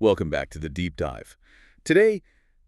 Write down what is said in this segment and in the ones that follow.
Welcome back to the Deep Dive. Today,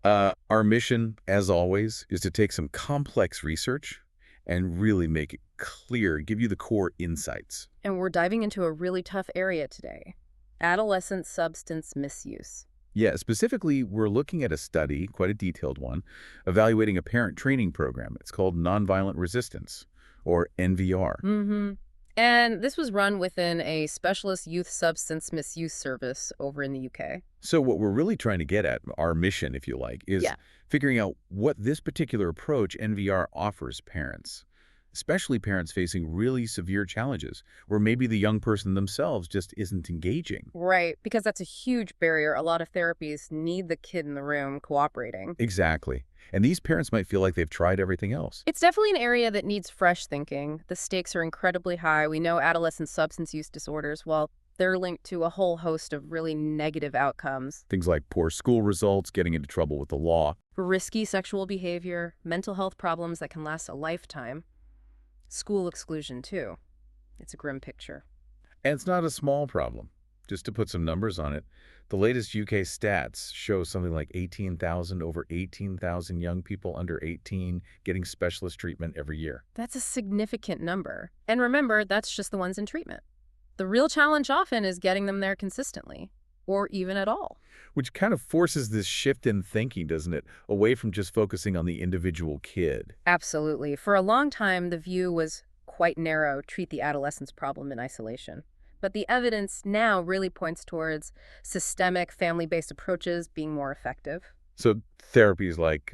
our mission, as always, is to take some complex research and really make it clear, give you the core insights. And we're diving into a really tough area today: adolescent substance misuse. Yeah, specifically, we're looking at a study, quite a detailed one, evaluating a parent training program. It's called Nonviolent Resistance, or NVR. And this was run within a specialist youth substance misuse service over in the UK. So what we're really trying to get at, our mission, if you like, is Yeah. figuring out what this particular approach, NVR, offers parents, especially parents facing really severe challenges, where maybe the young person themselves just isn't engaging. Right, because that's a huge barrier. A lot of therapies need the kid in the room cooperating. Exactly. And these parents might feel like they've tried everything else. It's definitely an area that needs fresh thinking. The stakes are incredibly high. We know adolescent substance use disorders, well, they're linked to a whole host of really negative outcomes. Things like poor school results, getting into trouble with the law. Risky sexual behavior, mental health problems that can last a lifetime. School exclusion, too. It's a grim picture. And it's not a small problem. Just to put some numbers on it, the latest UK stats show something like over 18,000 young people under 18 getting specialist treatment every year. That's a significant number. And remember, that's just the ones in treatment. The real challenge often is getting them there consistently, or even at all. Which kind of forces this shift in thinking, doesn't it? Away from just focusing on the individual kid. Absolutely. For a long time, the view was quite narrow: treat the adolescence problem in isolation. But the evidence now really points towards systemic, family-based approaches being more effective. So therapies like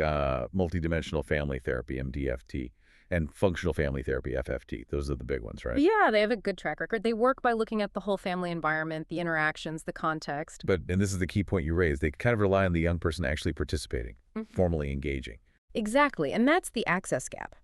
multidimensional family therapy, MDFT, and functional family therapy, FFT, those are the big ones, right? Yeah, they have a good track record. They work by looking at the whole family environment, the interactions, the context. And this is the key point you raised, they kind of rely on the young person actually participating, formally engaging. Exactly, and that's the access gap.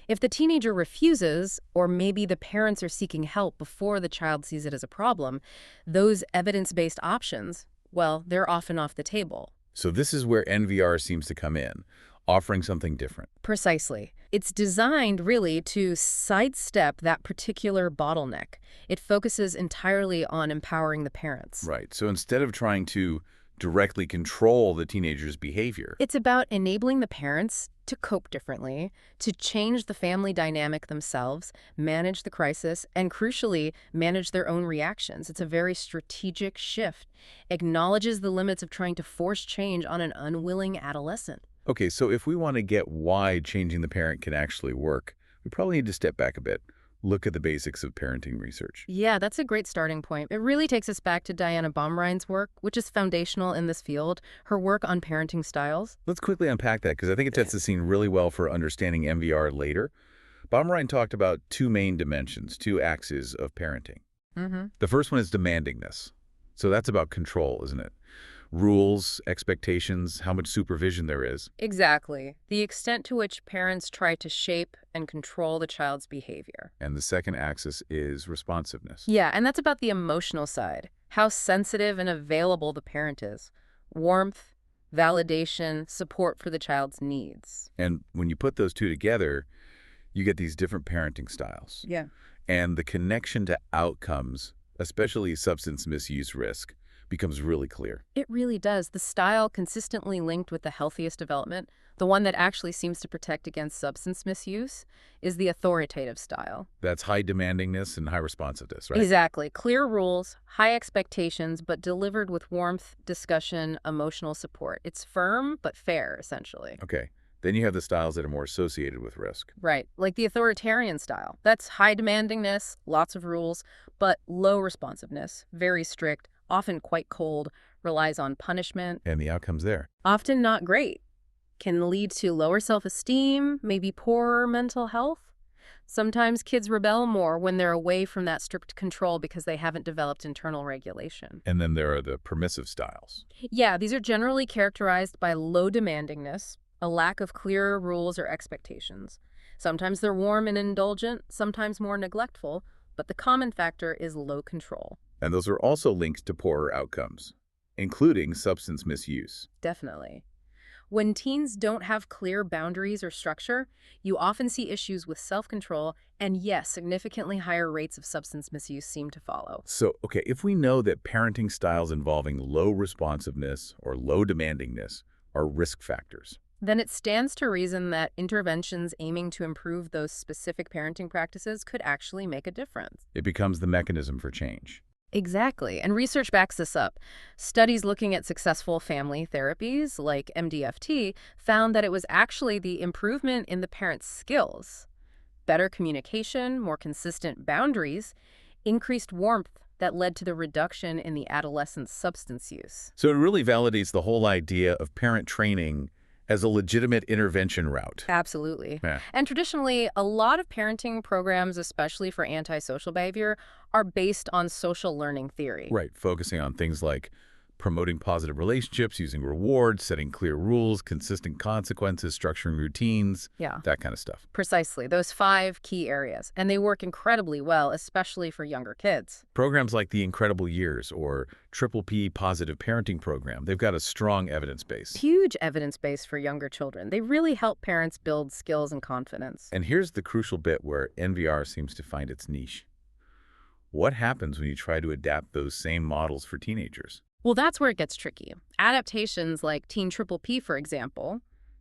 If the teenager refuses, or maybe the parents are seeking help before the child sees it as a problem, those evidence-based options, well, they're often off the table. So this is where NVR seems to come in, offering something different. Precisely. It's designed really to sidestep that particular bottleneck. It focuses entirely on empowering the parents. Right. So instead of trying to directly control the teenager's behavior, it's about enabling the parents to cope differently, to change the family dynamic themselves, manage the crisis, and crucially, manage their own reactions. It's a very strategic shift. Acknowledges the limits of trying to force change on an unwilling adolescent. Okay, so if we want to get why changing the parent can actually work, we probably need to step back a bit, look at the basics of parenting research. Yeah, that's a great starting point. It really takes us back to Diana Baumrein's work, which is foundational in this field, her work on parenting styles. Let's quickly unpack that, because I think it sets the scene really well for understanding MVR later. Baumrein talked about two main dimensions, two axes of parenting. The first one is demandingness. So that's about control, isn't it? Rules, expectations, how much supervision there is. Exactly. The extent to which parents try to shape and control the child's behavior. And the second axis is responsiveness. Yeah, and that's about the emotional side. How sensitive and available the parent is. Warmth, validation, support for the child's needs. And when you put those two together, you get these different parenting styles. Yeah. And the connection to outcomes, especially substance misuse risk, becomes really clear. It really does. The style consistently linked with the healthiest development, the one that actually seems to protect against substance misuse, is the authoritative style. That's high demandingness and high responsiveness, right? Exactly. Clear rules, high expectations, but delivered with warmth, discussion, emotional support. It's firm, but fair, essentially. Okay. Then you have the styles that are more associated with risk. Right. Like the authoritarian style. That's high demandingness, lots of rules, but low responsiveness, very strict, often quite cold, relies on punishment. And the outcomes there. Often not great. Can lead to lower self-esteem, maybe poorer mental health. Sometimes kids rebel more when they're away from that strict control because they haven't developed internal regulation. And then there are the permissive styles. Yeah, these are generally characterized by low demandingness, a lack of clear rules or expectations. Sometimes they're warm and indulgent, sometimes more neglectful, but the common factor is low control. And those are also linked to poorer outcomes, including substance misuse. Definitely. When teens don't have clear boundaries or structure, you often see issues with self-control, and yes, significantly higher rates of substance misuse seem to follow. So, okay, if we know that parenting styles involving low responsiveness or low demandingness are risk factors. Then it stands to reason that interventions aiming to improve those specific parenting practices could actually make a difference. It becomes the mechanism for change. Exactly, and research backs this up. Studies looking at successful family therapies, like MDFT, found that it was actually the improvement in the parent's skills, better communication, more consistent boundaries, increased warmth that led to the reduction in the adolescent's substance use. So it really validates the whole idea of parent training as a legitimate intervention route. Absolutely. Yeah. And traditionally, a lot of parenting programs, especially for antisocial behavior, are based on social learning theory. Right, focusing on things like promoting positive relationships, using rewards, setting clear rules, consistent consequences, structuring routines, Yeah, that kind of stuff. precisely. Those 5 key areas. And they work incredibly well, especially for younger kids. Programs like the Incredible Years or Triple P Positive Parenting Program, they've got a strong evidence base. Huge evidence base for younger children. They really help parents build skills and confidence. And here's the crucial bit where NVR seems to find its niche. What happens when you try to adapt those same models for teenagers? Well, that's where it gets tricky. Adaptations like Teen Triple P, for example,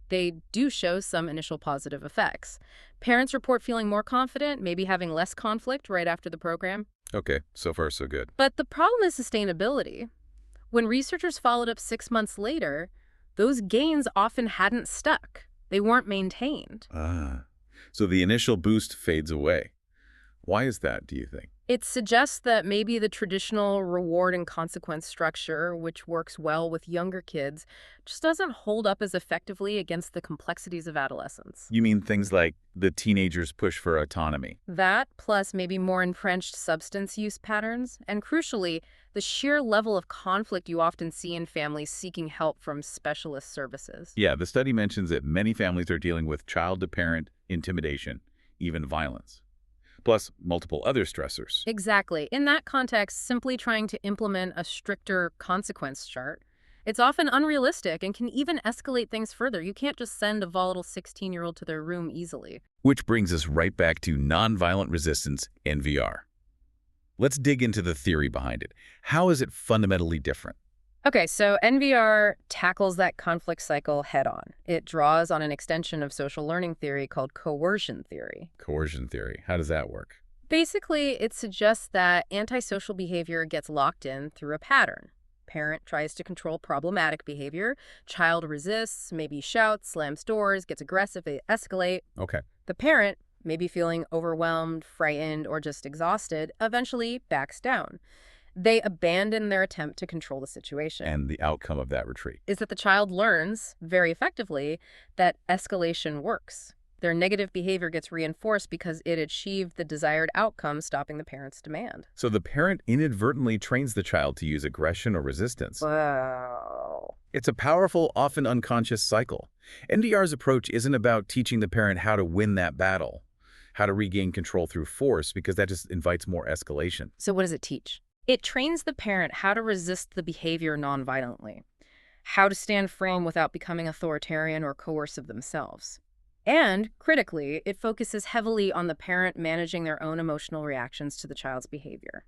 they do show some initial positive effects. Parents report feeling more confident, maybe having less conflict right after the program. Okay, so far so good. But the problem is sustainability. When researchers followed up 6 months later, those gains often hadn't stuck. They weren't maintained. So the initial boost fades away. Why is that, do you think? It suggests that maybe the traditional reward and consequence structure, which works well with younger kids, just doesn't hold up as effectively against the complexities of adolescence. You mean things like the teenagers' push for autonomy? That, plus maybe more entrenched substance use patterns, and crucially, the sheer level of conflict you often see in families seeking help from specialist services. Yeah, the study mentions that many families are dealing with child-to-parent intimidation, even violence, plus multiple other stressors. Exactly. In that context, simply trying to implement a stricter consequence chart, it's often unrealistic and can even escalate things further. You can't just send a volatile 16-year-old to their room easily. Which brings us right back to nonviolent resistance, NVR. Let's dig into the theory behind it. How is it fundamentally different? Okay, so NVR tackles that conflict cycle head-on. It draws on an extension of social learning theory called coercion theory. Coercion theory. How does that work? Basically, it suggests that antisocial behavior gets locked in through a pattern. Parent tries to control problematic behavior. Child resists, maybe shouts, slams doors, gets aggressive, they escalate. Okay. The parent, maybe feeling overwhelmed, frightened, or just exhausted, eventually backs down. They abandon their attempt to control the situation. And the outcome of that retreat? Is that the child learns, very effectively, that escalation works. Their negative behavior gets reinforced because it achieved the desired outcome, stopping the parent's demand. So the parent inadvertently trains the child to use aggression or resistance. Wow. It's a powerful, often unconscious cycle. NVR's approach isn't about teaching the parent how to win that battle, how to regain control through force, because that just invites more escalation. So what does it teach? It trains the parent how to resist the behavior nonviolently, how to stand firm without becoming authoritarian or coercive themselves. And, critically, it focuses heavily on the parent managing their own emotional reactions to the child's behavior.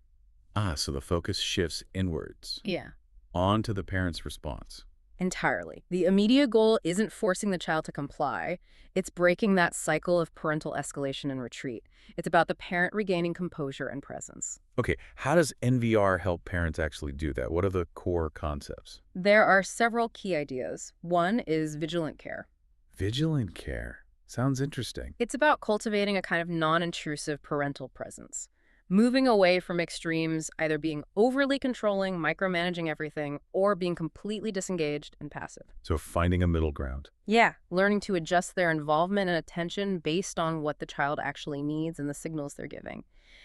So the focus shifts inwards, Yeah. onto the parent's response. Entirely. The immediate goal isn't forcing the child to comply. It's breaking that cycle of parental escalation and retreat. It's about the parent regaining composure and presence. Okay, how does NVR help parents actually do that? What are the core concepts? There are several key ideas. One is vigilant care. Vigilant care. Sounds interesting. It's about cultivating a kind of non-intrusive parental presence. Moving away from extremes, either being overly controlling, micromanaging everything, or being completely disengaged and passive. So finding a middle ground. Yeah, learning to adjust their involvement and attention based on what the child actually needs and the signals they're giving.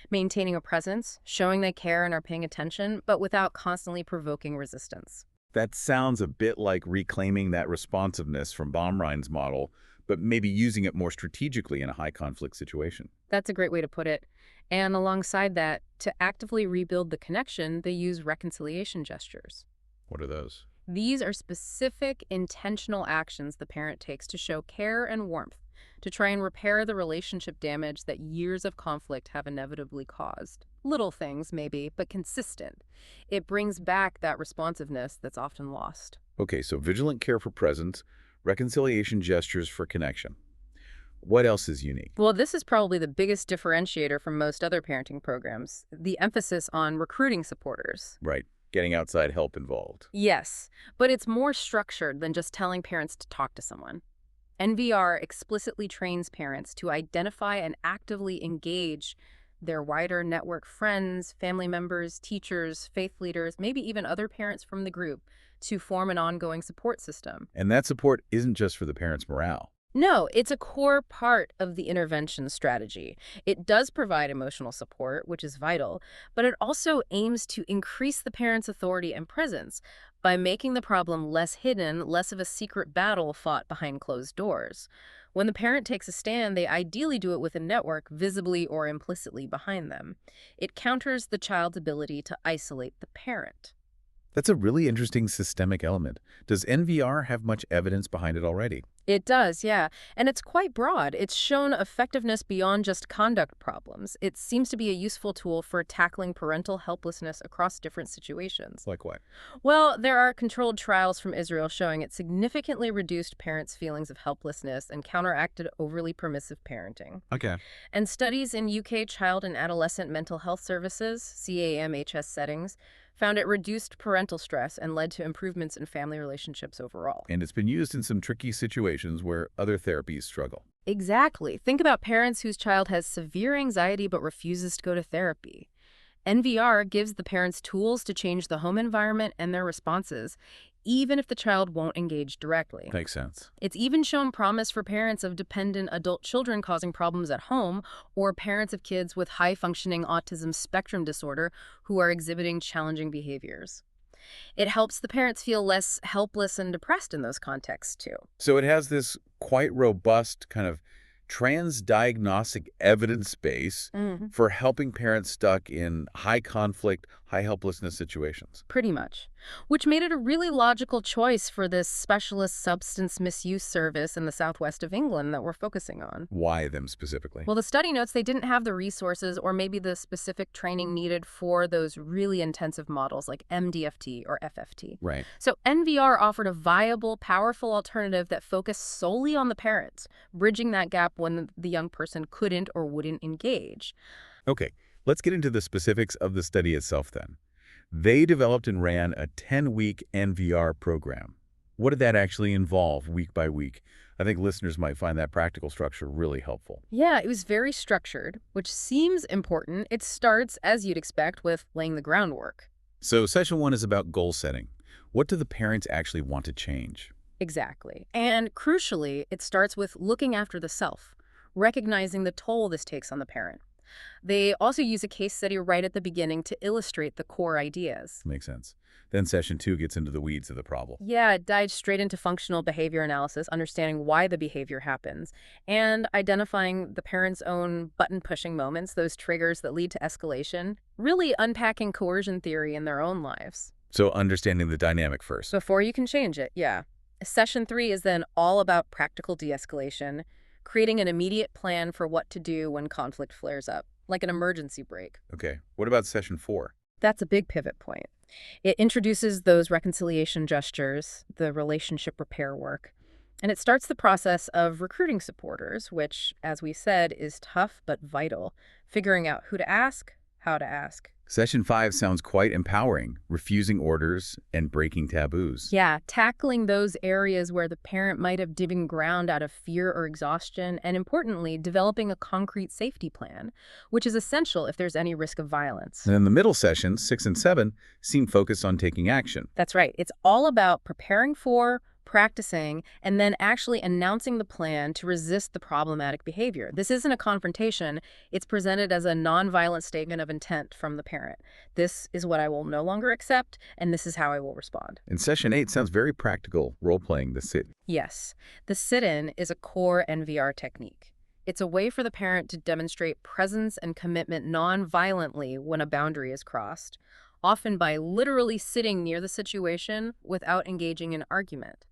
Maintaining a presence, showing they care and are paying attention, but without constantly provoking resistance. That sounds a bit like reclaiming that responsiveness from Baumrein's model, but maybe using it more strategically in a high-conflict situation. That's a great way to put it. And alongside that, to actively rebuild the connection, they use reconciliation gestures. What are those? These are specific, intentional actions the parent takes to show care and warmth, to try and repair the relationship damage that years of conflict have inevitably caused. Little things, maybe, but consistent. It brings back that responsiveness that's often lost. Okay, so vigilant care for presence, reconciliation gestures for connection. What else is unique? Well, this is probably the biggest differentiator from most other parenting programs, the emphasis on recruiting supporters. Right, getting outside help involved. Yes, but it's more structured than just telling parents to talk to someone. NVR explicitly trains parents to identify and actively engage their wider network friends, family members, teachers, faith leaders, maybe even other parents from the group to form an ongoing support system. And that support isn't just for the parents' morale. No, it's a core part of the intervention strategy. It does provide emotional support, which is vital, but it also aims to increase the parent's authority and presence by making the problem less hidden, less of a secret battle fought behind closed doors. When the parent takes a stand, they ideally do it with a network visibly or implicitly behind them. It counters the child's ability to isolate the parent. That's a really interesting systemic element. Does NVR have much evidence behind it already? It does, yeah. And it's quite broad. It's shown effectiveness beyond just conduct problems. It seems to be a useful tool for tackling parental helplessness across different situations. Like what? Well, there are controlled trials from Israel showing it significantly reduced parents' feelings of helplessness and counteracted overly permissive parenting. Okay. And studies in UK child and adolescent mental health services, CAMHS settings, found it reduced parental stress and led to improvements in family relationships overall. And it's been used in some tricky situations where other therapies struggle. Exactly. Think about parents whose child has severe anxiety but refuses to go to therapy. NVR gives the parents tools to change the home environment and their responses, even if the child won't engage directly. Makes sense. It's even shown promise for parents of dependent adult children causing problems at home, or parents of kids with high-functioning autism spectrum disorder who are exhibiting challenging behaviors. It helps the parents feel less helpless and depressed in those contexts, too. So it has this quite robust kind of transdiagnostic evidence base for helping parents stuck in high conflict, high helplessness situations. Pretty much. Which made it a really logical choice for this specialist substance misuse service in the southwest of England that we're focusing on. Why them specifically? Well, the study notes they didn't have the resources or maybe the specific training needed for those really intensive models like MDFT or FFT. Right. So NVR offered a viable, powerful alternative that focused solely on the parents, bridging that gap when the young person couldn't or wouldn't engage. Okay, let's get into the specifics of the study itself then. They developed and ran a 10-week NVR program. What did that actually involve week by week? I think listeners might find that practical structure really helpful. Yeah, it was very structured, which seems important. It starts, as you'd expect, with laying the groundwork. So session 1 is about goal setting. What do the parents actually want to change? Exactly. And crucially, it starts with looking after the self, recognizing the toll this takes on the parent. They also use a case study right at the beginning to illustrate the core ideas. Makes sense. Then session 2 gets into the weeds of the problem. Yeah, it dives straight into functional behavior analysis, understanding why the behavior happens, and identifying the parent's own button-pushing moments, those triggers that lead to escalation, really unpacking coercion theory in their own lives. So understanding the dynamic first. Before you can change it, yeah. Session 3 is then all about practical de-escalation, creating an immediate plan for what to do when conflict flares up, like an emergency brake. Okay, what about session 4? That's a big pivot point. It introduces those reconciliation gestures, the relationship repair work, and it starts the process of recruiting supporters, which, as we said, is tough but vital, figuring out who to ask, how to ask. Session 5 sounds quite empowering, refusing orders and breaking taboos. Yeah, tackling those areas where the parent might have given ground out of fear or exhaustion, and importantly, developing a concrete safety plan, which is essential if there's any risk of violence. And then the middle sessions, 6 and 7, seem focused on taking action. That's right. It's all about preparing for, practicing, and then actually announcing the plan to resist the problematic behavior. This isn't a confrontation. It's presented as a nonviolent statement of intent from the parent. This is what I will no longer accept, and this is how I will respond. And session 8 sounds very practical, role-playing the sit. Yes, the sit-in is a core NVR technique. It's a way for the parent to demonstrate presence and commitment non-violently when a boundary is crossed, often by literally sitting near the situation without engaging in argument.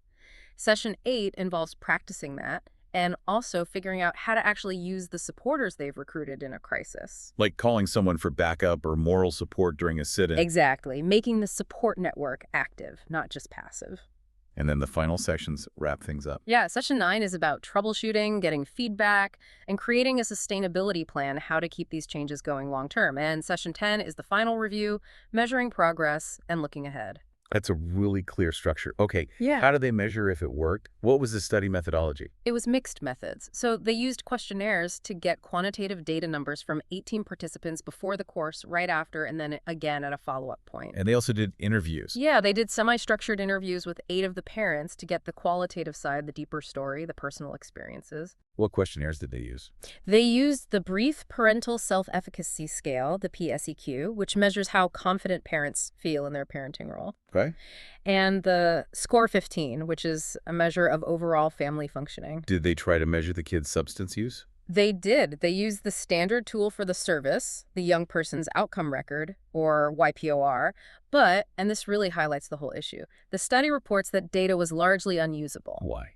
Session 8 involves practicing that and also figuring out how to actually use the supporters they've recruited in a crisis. Like calling someone for backup or moral support during a sit-in. Exactly, making the support network active, not just passive. And then the final sessions wrap things up. Yeah, session 9 is about troubleshooting, getting feedback, and creating a sustainability plan, how to keep these changes going long term. And session 10 is the final review, measuring progress and looking ahead. That's a really clear structure. Okay, Yeah. how do they measure if it worked? What was the study methodology? It was mixed methods. So they used questionnaires to get quantitative data numbers from 18 participants before the course, right after, and then again at a follow-up point. And they also did interviews. Yeah, they did semi-structured interviews with 8 of the parents to get the qualitative side, the deeper story, the personal experiences. What questionnaires did they use? They used the Brief Parental Self-Efficacy Scale, the PSEQ, which measures how confident parents feel in their parenting role, Okay. and the Score 15, which is a measure of overall family functioning. Did they try to measure the kids' substance use? They did. They used the standard tool for the service, the Young Person's Outcome Record, or YPOR, but, and this really highlights the whole issue, the study reports that data was largely unusable. Why?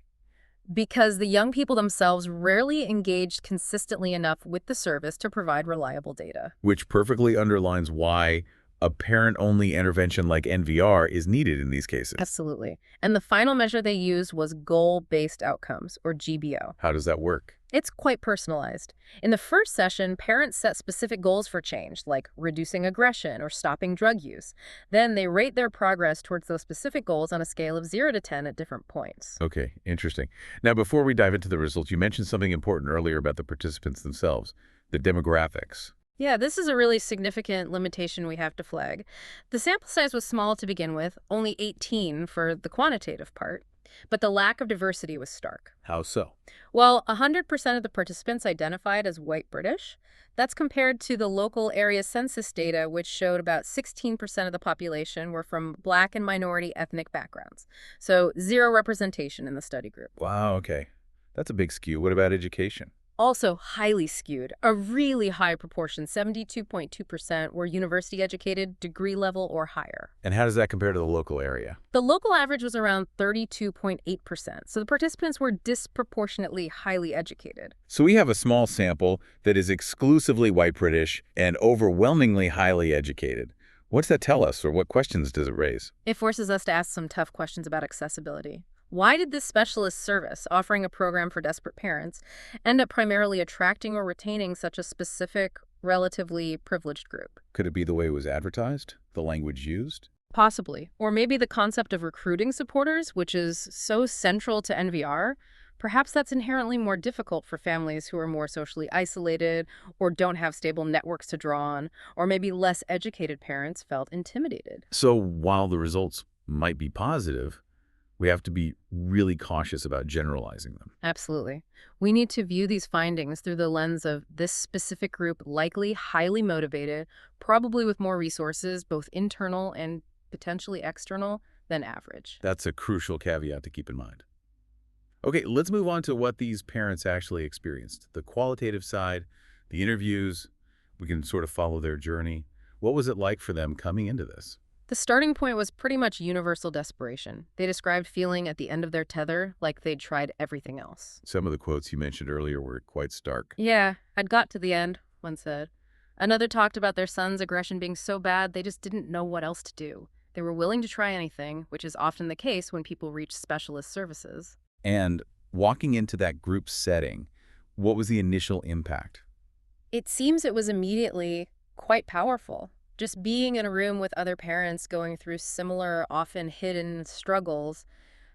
Because the young people themselves rarely engaged consistently enough with the service to provide reliable data. Which perfectly underlines why a parent-only intervention like NVR is needed in these cases. Absolutely. And the final measure they used was goal-based outcomes, or GBO. How does that work? It's quite personalized. In the first session, parents set specific goals for change, like reducing aggression or stopping drug use. Then they rate their progress towards those specific goals on a scale of 0 to 10 at different points. Okay, interesting. Now, before we dive into the results, you mentioned something important earlier about the participants themselves, the demographics. Yeah, this is a really significant limitation we have to flag. The sample size was small to begin with, only 18 for the quantitative part, but the lack of diversity was stark. How so? Well, 100% of the participants identified as white British. That's compared to the local area census data, which showed about 16% of the population were from Black and minority ethnic backgrounds. So 0 representation in the study group. Wow, okay. That's a big skew. What about education? Also highly skewed. A really high proportion, 72.2%, were university educated, degree level or higher. And how does that compare to the local area? The local average was around 32.8%, so the participants were disproportionately highly educated. So we have a small sample that is exclusively white British and overwhelmingly highly educated. What's that tell us, or what questions does it raise? It forces us to ask some tough questions about accessibility. Why did this specialist service, offering a program for desperate parents, end up primarily attracting or retaining such a specific, relatively privileged group? Could it be the way it was advertised? The language used? Possibly. Or maybe the concept of recruiting supporters, which is so central to NVR. Perhaps that's inherently more difficult for families who are more socially isolated or don't have stable networks to draw on, or maybe less educated parents felt intimidated. So while the results might be positive, we have to be really cautious about generalizing them. Absolutely. We need to view these findings through the lens of this specific group, likely highly motivated, probably with more resources, both internal and potentially external, than average. That's a crucial caveat to keep in mind. Okay, let's move on to what these parents actually experienced. The qualitative side, the interviews, we can sort of follow their journey. What was it like for them coming into this? The starting point was pretty much universal desperation. They described feeling at the end of their tether, like they'd tried everything else. Some of the quotes you mentioned earlier were quite stark. Yeah, I'd got to the end, one said. Another talked about their son's aggression being so bad they just didn't know what else to do. They were willing to try anything, which is often the case when people reach specialist services. And walking into that group setting, what was the initial impact? It seems it was immediately quite powerful. Just being in a room with other parents going through similar, often hidden struggles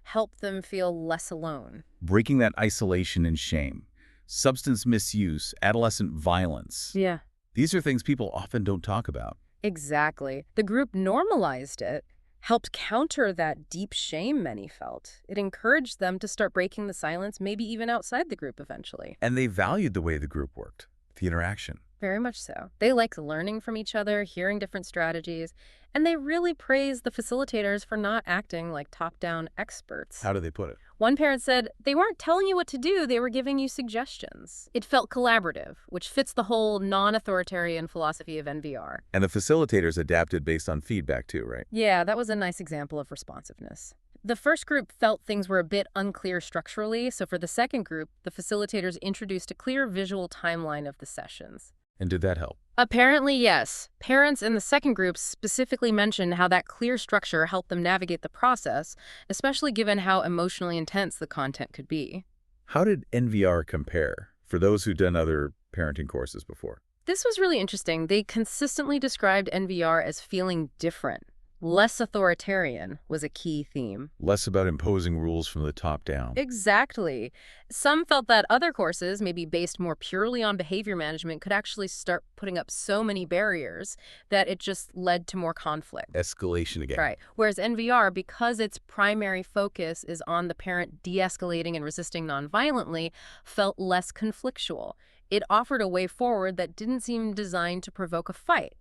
helped them feel less alone. Breaking that isolation and shame, substance misuse, adolescent violence. Yeah. These are things people often don't talk about. Exactly. The group normalized it, helped counter that deep shame many felt. It encouraged them to start breaking the silence, maybe even outside the group eventually. And they valued the way the group worked, the interaction. Very much so. They liked learning from each other, hearing different strategies, and they really praised the facilitators for not acting like top-down experts. How do they put it? One parent said, they weren't telling you what to do, they were giving you suggestions. It felt collaborative, which fits the whole non-authoritarian philosophy of NVR. And the facilitators adapted based on feedback too, right? Yeah, that was a nice example of responsiveness. The first group felt things were a bit unclear structurally, so for the second group, the facilitators introduced a clear visual timeline of the sessions. And did that help? Apparently, yes. Parents in the second group specifically mentioned how that clear structure helped them navigate the process, especially given how emotionally intense the content could be. How did NVR compare for those who've done other parenting courses before? This was really interesting. They consistently described NVR as feeling different. Less authoritarian was a key theme. Less about imposing rules from the top down. Exactly. Some felt that other courses, maybe based more purely on behavior management, could actually start putting up so many barriers that it just led to more conflict. Escalation again. Right. Whereas NVR, because its primary focus is on the parent de-escalating and resisting nonviolently, felt less conflictual. It offered a way forward that didn't seem designed to provoke a fight.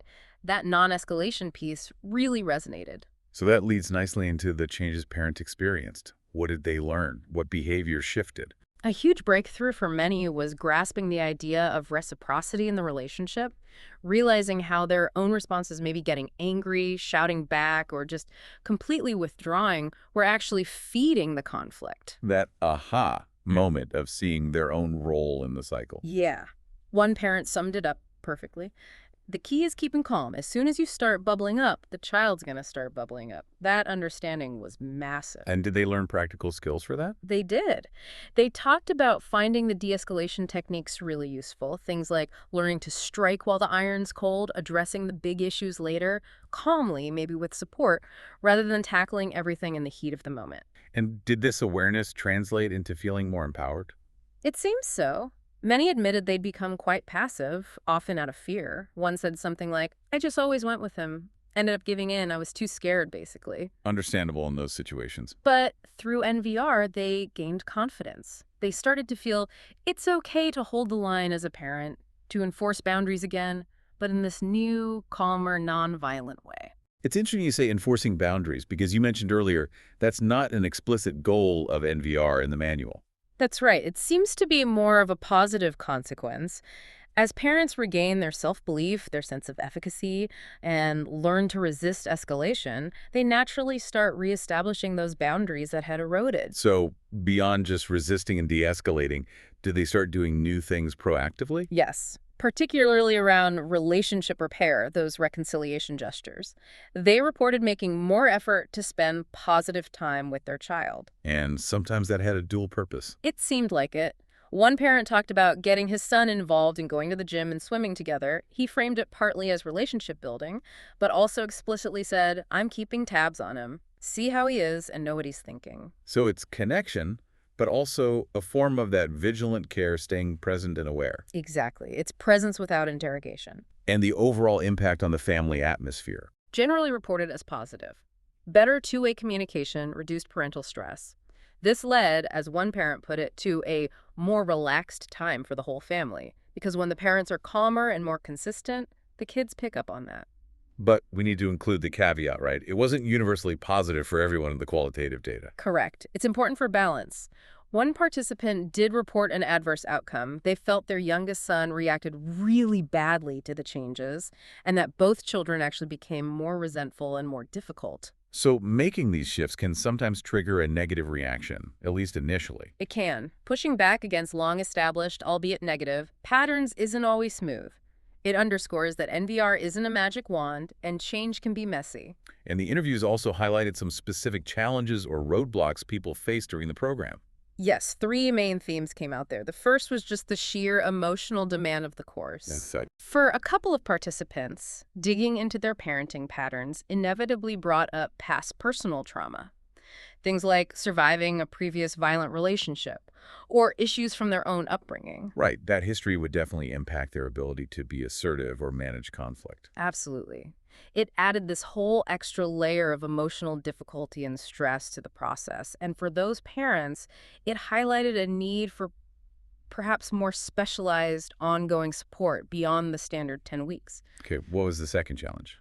That non-escalation piece really resonated. So that leads nicely into the changes parents experienced. What did they learn? What behaviors shifted? A huge breakthrough for many was grasping the idea of reciprocity in the relationship, realizing how their own responses, maybe getting angry, shouting back, or just completely withdrawing, were actually feeding the conflict. That aha moment of seeing their own role in the cycle. Yeah. One parent summed it up perfectly. The key is keeping calm. As soon as you start bubbling up, the child's going to start bubbling up. That understanding was massive. And did they learn practical skills for that? They did. They talked about finding the de-escalation techniques really useful. Things like learning to strike while the iron's cold, addressing the big issues later, calmly, maybe with support, rather than tackling everything in the heat of the moment. And did this awareness translate into feeling more empowered? It seems so. Many admitted they'd become quite passive, often out of fear. One said something like, I just always went with him. Ended up giving in. I was too scared, basically. Understandable in those situations. But through NVR, they gained confidence. They started to feel it's okay to hold the line as a parent, to enforce boundaries again, but in this new, calmer, non-violent way. It's interesting you say enforcing boundaries, because you mentioned earlier that's not an explicit goal of NVR in the manual. That's right. It seems to be more of a positive consequence. As parents regain their self-belief, their sense of efficacy, and learn to resist escalation, they naturally start reestablishing those boundaries that had eroded. So beyond just resisting and de-escalating, did they start doing new things proactively? Yes, particularly around relationship repair, those reconciliation gestures. They reported making more effort to spend positive time with their child. And sometimes that had a dual purpose. It seemed like it. One parent talked about getting his son involved in going to the gym and swimming together. He framed it partly as relationship building, but also explicitly said, I'm keeping tabs on him. See how he is and know what he's thinking. So it's connection, but also a form of that vigilant care, staying present and aware. Exactly. It's presence without interrogation. And the overall impact on the family atmosphere. Generally reported as positive. Better two-way communication, reduced parental stress. This led, as one parent put it, to a more relaxed time for the whole family. Because when the parents are calmer and more consistent, the kids pick up on that. But we need to include the caveat, right? It wasn't universally positive for everyone in the qualitative data. Correct. It's important for balance. One participant did report an adverse outcome. They felt their youngest son reacted really badly to the changes, and that both children actually became more resentful and more difficult. So making these shifts can sometimes trigger a negative reaction, at least initially. It can. Pushing back against long-established, albeit negative, patterns isn't always smooth. It underscores that NVR isn't a magic wand, and change can be messy. And the interviews also highlighted some specific challenges or roadblocks people faced during the program. Yes, 3 main themes came out there. The first was just the sheer emotional demand of the course. That's right. For a couple of participants, digging into their parenting patterns inevitably brought up past personal trauma. Things like surviving a previous violent relationship or issues from their own upbringing. Right. That history would definitely impact their ability to be assertive or manage conflict. Absolutely. It added this whole extra layer of emotional difficulty and stress to the process. And for those parents, it highlighted a need for perhaps more specialized ongoing support beyond the standard 10 weeks. Okay, what was the second challenge?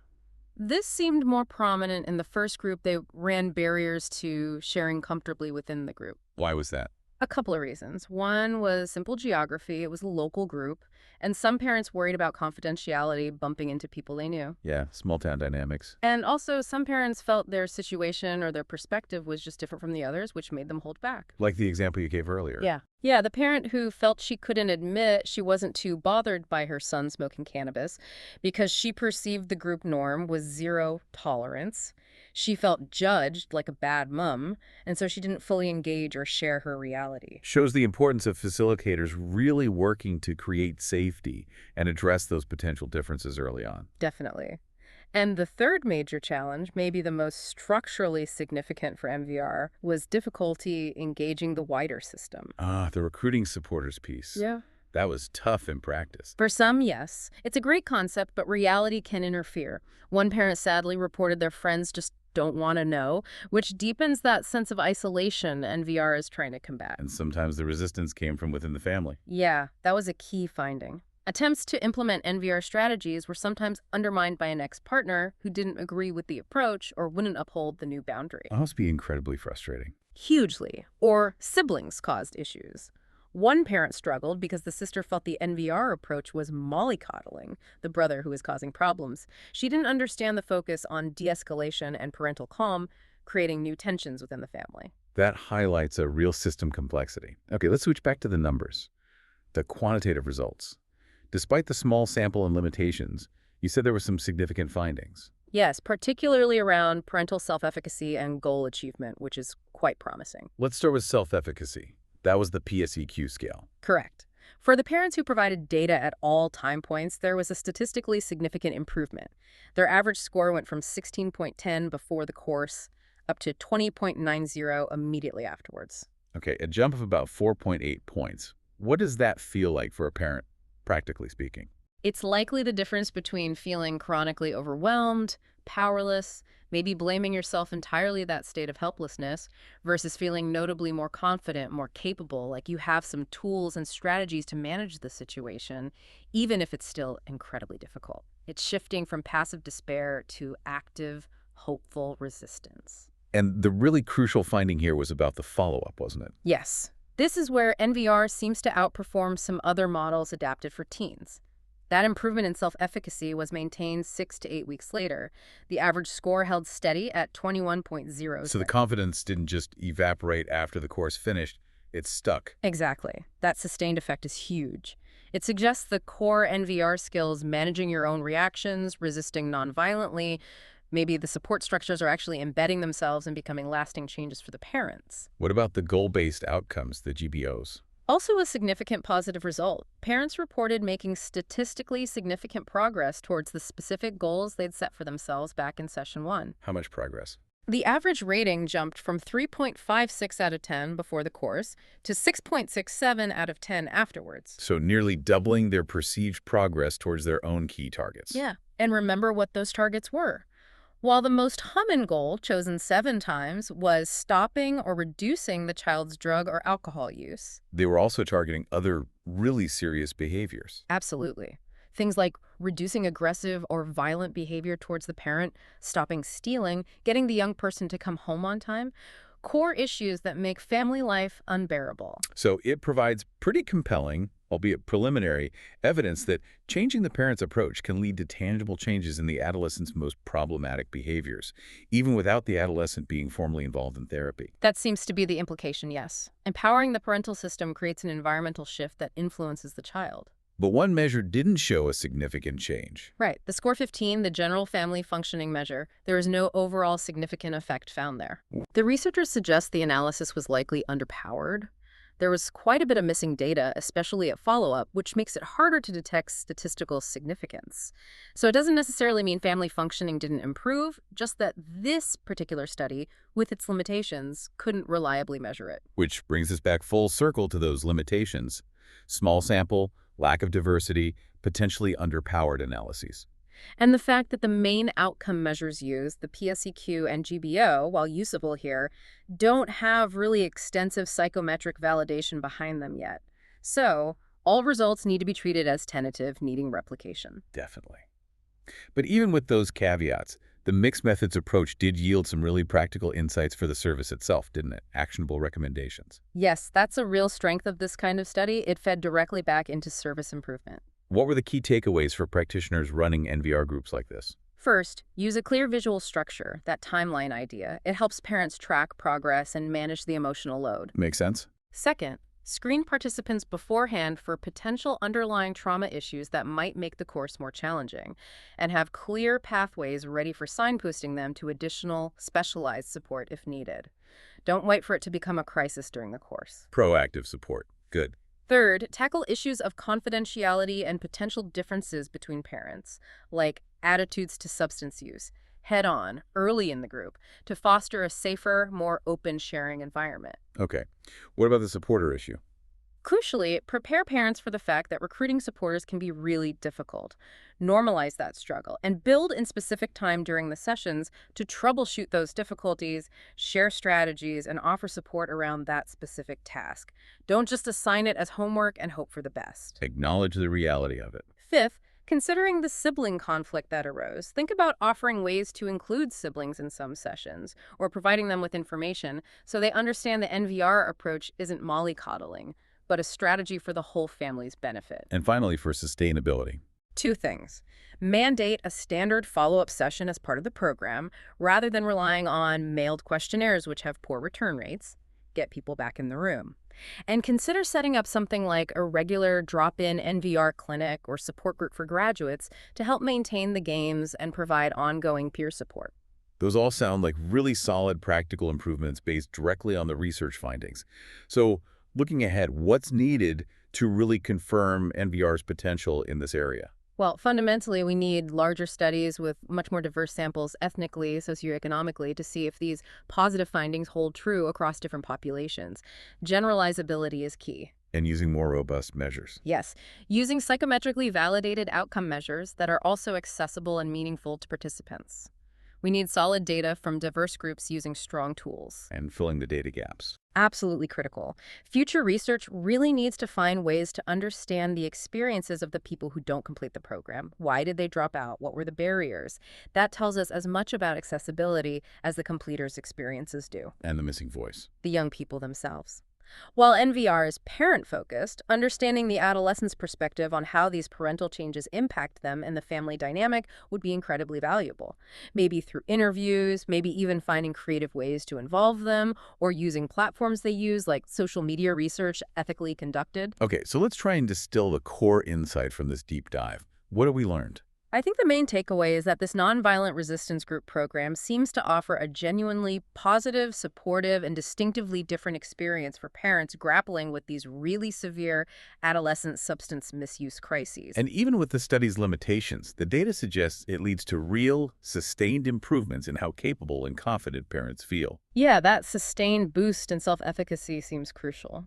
This seemed more prominent in the first group. They ran barriers to sharing comfortably within the group. Why was that? A couple of reasons. One was simple geography. It was a local group, and some parents worried about confidentiality bumping into people they knew. Yeah, small town dynamics. And also, some parents felt their situation or their perspective was just different from the others, which made them hold back. Like the example you gave earlier. Yeah. Yeah, the parent who felt she couldn't admit she wasn't too bothered by her son smoking cannabis because she perceived the group norm was zero tolerance. She felt judged like a bad mom, and so she didn't fully engage or share her reality. Shows the importance of facilitators really working to create safety and address those potential differences early on. Definitely. And the third major challenge, maybe the most structurally significant for NVR, was difficulty engaging the wider system. The recruiting supporters piece. Yeah. That was tough in practice. For some, yes. It's a great concept, but reality can interfere. One parent sadly reported their friends just don't want to know, which deepens that sense of isolation NVR is trying to combat. And sometimes the resistance came from within the family. Yeah, that was a key finding. Attempts to implement NVR strategies were sometimes undermined by an ex-partner who didn't agree with the approach or wouldn't uphold the new boundary. It must be incredibly frustrating. Hugely. Or siblings caused issues. One parent struggled because the sister felt the NVR approach was mollycoddling the brother who was causing problems. She didn't understand the focus on de-escalation and parental calm, creating new tensions within the family. That highlights a real system complexity. Okay, let's switch back to the numbers. The quantitative results. Despite the small sample and limitations, you said there were some significant findings. Yes, particularly around parental self-efficacy and goal achievement, which is quite promising. Let's start with self-efficacy. That was the PSEQ scale. Correct. For the parents who provided data at all time points, there was a statistically significant improvement. Their average score went from 16.10 before the course up to 20.90 immediately afterwards. Okay, a jump of about 4.8 points. What does that feel like for a parent, practically speaking? It's likely the difference between feeling chronically overwhelmed, powerless, maybe blaming yourself entirely that state of helplessness, versus feeling notably more confident, more capable, like you have some tools and strategies to manage the situation, even if it's still incredibly difficult. It's shifting from passive despair to active, hopeful resistance. And the really crucial finding here was about the follow-up, wasn't it? Yes. This is where NVR seems to outperform some other models adapted for teens. That improvement in self-efficacy was maintained 6 to 8 weeks later. The average score held steady at 21.0. So the confidence didn't just evaporate after the course finished, it stuck. Exactly. That sustained effect is huge. It suggests the core NVR skills, managing your own reactions, resisting nonviolently, maybe the support structures are actually embedding themselves and becoming lasting changes for the parents. What about the goal-based outcomes, the GBOs? Also a significant positive result. Parents reported making statistically significant progress towards the specific goals they'd set for themselves back in session 1. How much progress? The average rating jumped from 3.56 out of 10 before the course to 6.67 out of 10 afterwards. So nearly doubling their perceived progress towards their own key targets. Yeah, and remember what those targets were. While the most common goal, chosen 7 times, was stopping or reducing the child's drug or alcohol use. They were also targeting other really serious behaviors. Absolutely. Things like reducing aggressive or violent behavior towards the parent, stopping stealing, getting the young person to come home on time. Core issues that make family life unbearable. So it provides pretty compelling, albeit preliminary, evidence that changing the parent's approach can lead to tangible changes in the adolescent's most problematic behaviors, even without the adolescent being formally involved in therapy. That seems to be the implication, yes. Empowering the parental system creates an environmental shift that influences the child. But one measure didn't show a significant change. Right. The score 15, the general family functioning measure, there is no overall significant effect found there. The researchers suggest the analysis was likely underpowered. There was quite a bit of missing data, especially at follow-up, which makes it harder to detect statistical significance. So it doesn't necessarily mean family functioning didn't improve, just that this particular study, with its limitations, couldn't reliably measure it. Which brings us back full circle to those limitations. Small sample, lack of diversity, potentially underpowered analyses. And the fact that the main outcome measures used, the PSEQ and GBO, while usable here, don't have really extensive psychometric validation behind them yet. So, all results need to be treated as tentative, needing replication. Definitely. But even with those caveats, the mixed methods approach did yield some really practical insights for the service itself, didn't it? Actionable recommendations. Yes, that's a real strength of this kind of study. It fed directly back into service improvement. What were the key takeaways for practitioners running NVR groups like this? First, use a clear visual structure, that timeline idea. It helps parents track progress and manage the emotional load. Makes sense? Second, screen participants beforehand for potential underlying trauma issues that might make the course more challenging, and have clear pathways ready for signposting them to additional specialized support if needed. Don't wait for it to become a crisis during the course. Proactive support. Good. Third, tackle issues of confidentiality and potential differences between parents, like attitudes to substance use, head-on, early in the group, to foster a safer, more open sharing environment. Okay. What about the supporter issue? Crucially, prepare parents for the fact that recruiting supporters can be really difficult. Normalize that struggle and build in specific time during the sessions to troubleshoot those difficulties, share strategies, and offer support around that specific task. Don't just assign it as homework and hope for the best. Acknowledge the reality of it. Fifth, considering the sibling conflict that arose, think about offering ways to include siblings in some sessions or providing them with information so they understand the NVR approach isn't mollycoddling, but a strategy for the whole family's benefit. And finally, for sustainability. Two things. Mandate a standard follow-up session as part of the program, rather than relying on mailed questionnaires which have poor return rates. Get people back in the room. And consider setting up something like a regular drop-in NVR clinic or support group for graduates to help maintain the games and provide ongoing peer support. Those all sound like really solid practical improvements based directly on the research findings. So, looking ahead, what's needed to really confirm NVR's potential in this area? Well, fundamentally, we need larger studies with much more diverse samples ethnically, socioeconomically, to see if these positive findings hold true across different populations. Generalizability is key. And using more robust measures. Yes, using psychometrically validated outcome measures that are also accessible and meaningful to participants. We need solid data from diverse groups using strong tools. And filling the data gaps. Absolutely critical. Future research really needs to find ways to understand the experiences of the people who don't complete the program. Why did they drop out? What were the barriers? That tells us as much about accessibility as the completers' experiences do. And the missing voice. The young people themselves. While NVR is parent-focused, understanding the adolescent's perspective on how these parental changes impact them and the family dynamic would be incredibly valuable. Maybe through interviews, maybe even finding creative ways to involve them, or using platforms they use like social media research ethically conducted. Okay, so let's try and distill the core insight from this deep dive. What have we learned? I think the main takeaway is that this nonviolent resistance group program seems to offer a genuinely positive, supportive, and distinctively different experience for parents grappling with these really severe adolescent substance misuse crises. And even with the study's limitations, the data suggests it leads to real, sustained improvements in how capable and confident parents feel. Yeah, that sustained boost in self-efficacy seems crucial.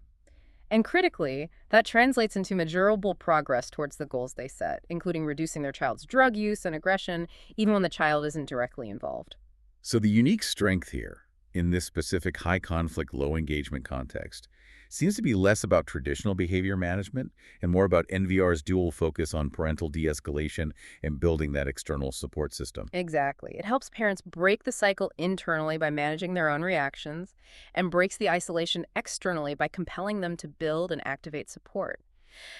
And critically, that translates into measurable progress towards the goals they set, including reducing their child's drug use and aggression, even when the child isn't directly involved. So the unique strength here, in this specific high-conflict, low-engagement context, seems to be less about traditional behavior management and more about NVR's dual focus on parental de-escalation and building that external support system. Exactly. It helps parents break the cycle internally by managing their own reactions and breaks the isolation externally by compelling them to build and activate support.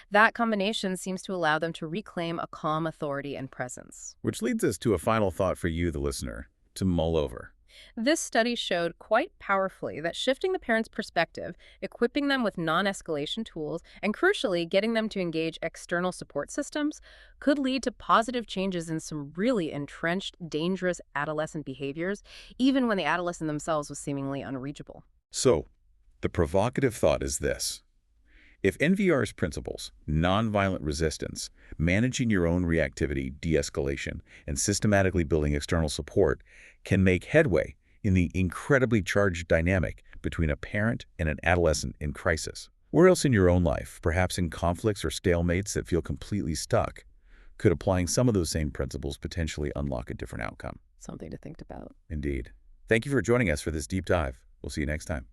That combination seems to allow them to reclaim a calm authority and presence. Which leads us to a final thought for you, the listener, to mull over. This study showed quite powerfully that shifting the parent's perspective, equipping them with non-escalation tools, and crucially, getting them to engage external support systems could lead to positive changes in some really entrenched, dangerous adolescent behaviors, even when the adolescent themselves was seemingly unreachable. So, the provocative thought is this. If NVR's principles, nonviolent resistance, managing your own reactivity, de-escalation, and systematically building external support can make headway in the incredibly charged dynamic between a parent and an adolescent in crisis, where else in your own life, perhaps in conflicts or stalemates that feel completely stuck, could applying some of those same principles potentially unlock a different outcome? Something to think about. Indeed. Thank you for joining us for this deep dive. We'll see you next time.